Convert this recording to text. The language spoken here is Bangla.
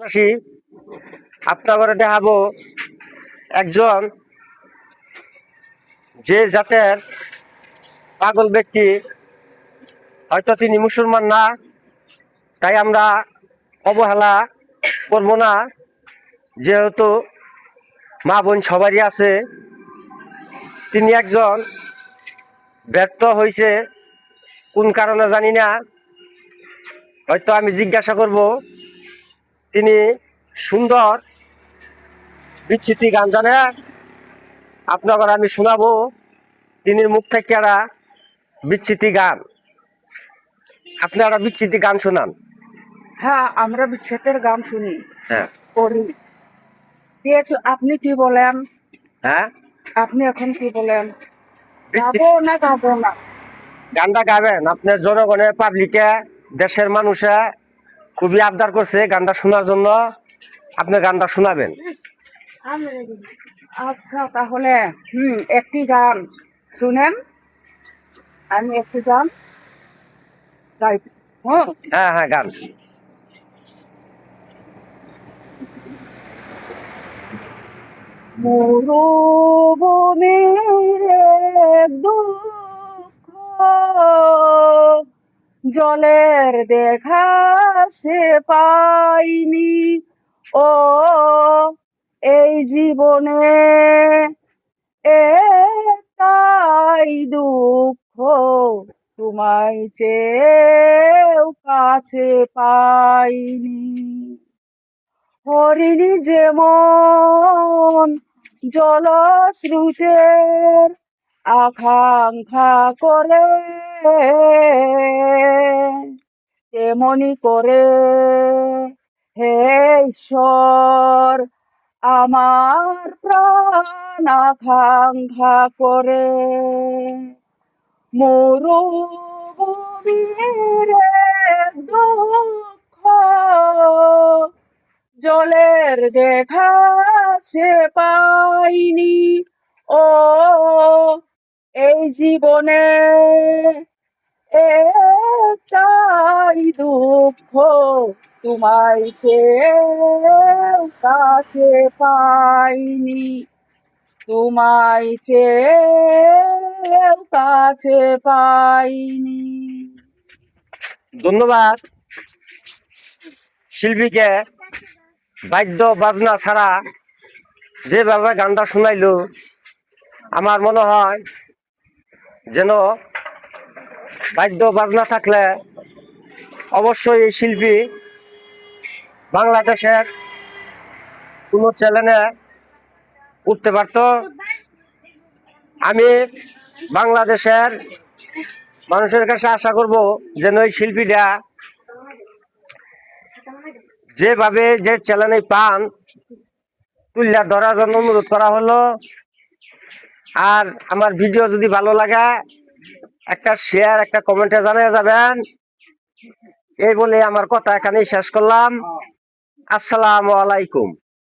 আসি আপনাকে দেখাবো একজন যে জাতের পাগল ব্যক্তি, হয়তো তিনি মুসলমান না, তাই আমরা অবহেলা করব না, যেহেতু মা বোন সবারই আছে। তিনি একজন ব্যর্থ হয়েছে কোন কারণে জানি না, হয়তো আমি জিজ্ঞাসা করব। তিনি সুন্দর বিচ্ছিতি গান জানে, আপনাকে আমি শোনাবো তিনি মুখ থেকে একটা বিচ্ছিতি গান। আপনারা বিচ্ছিতি গান শোনান? হ্যাঁ, আমরা বিচ্ছেদের গান শুনি, হ্যাঁ। করি। দিয়ে আপনি কি বলেন? হ্যাঁ, আপনি এখন কি বলেন? গাবো না গাবো না? গানটা গাবেন। আপনার জনগণের পাবলিকে, দেশের মানুষে খুবই আবদার করছে গানটা শোনার জন্য, আপনি গানটা শোনাবেন। আচ্ছা, তাহলে একটি গান শুনেন, আমি একটি গান গাই। হ্যাঁ হ্যাঁ, গান। মরুভূমির এক দুঃখ, জলের দেখা সে পাইনি। ও এই জীবনে একটাই দুঃখ, তোমায় চেয়েও কাছে পাইনি। হরিণী যেমন জলস্রোতের আকাঙ্ক্ষা করে, তেমনি করে হে ঈশ্বর আমার প্রাণ আকাঙ্ক্ষা করে। মরুভূমির এক দুঃখ, জলের দেখা সে পাইনি। ও এই জীবনে একটাই দুঃখ, তোমায় চেয়েও কাছে পাইনি। তোমায় চেয়েও কাছে পাইনি। ধন্যবাদ শিল্পীকে। বাদ্য বাজনা ছাড়া যেভাবে গানটা শোনাইলো, আমার মনে হয় যেন বাদ্য বাজনা থাকলে অবশ্যই এই শিল্পী বাংলাদেশের কোনো চ্যানেলে উঠতে পারত। আমি বাংলাদেশের মানুষের কাছে আশা করব যেন এই শিল্পীরা যেভাবে যে চ্যানেলে পান তুলে ধরার জন্য অনুরোধ করা হলো। আর আমার ভিডিও যদি ভালো লাগে একটা শেয়ার, একটা কমেন্টে জানিয়ে যাবেন। এই বলে আমার কথা এখানেই শেষ করলাম। আসসালামু আলাইকুম।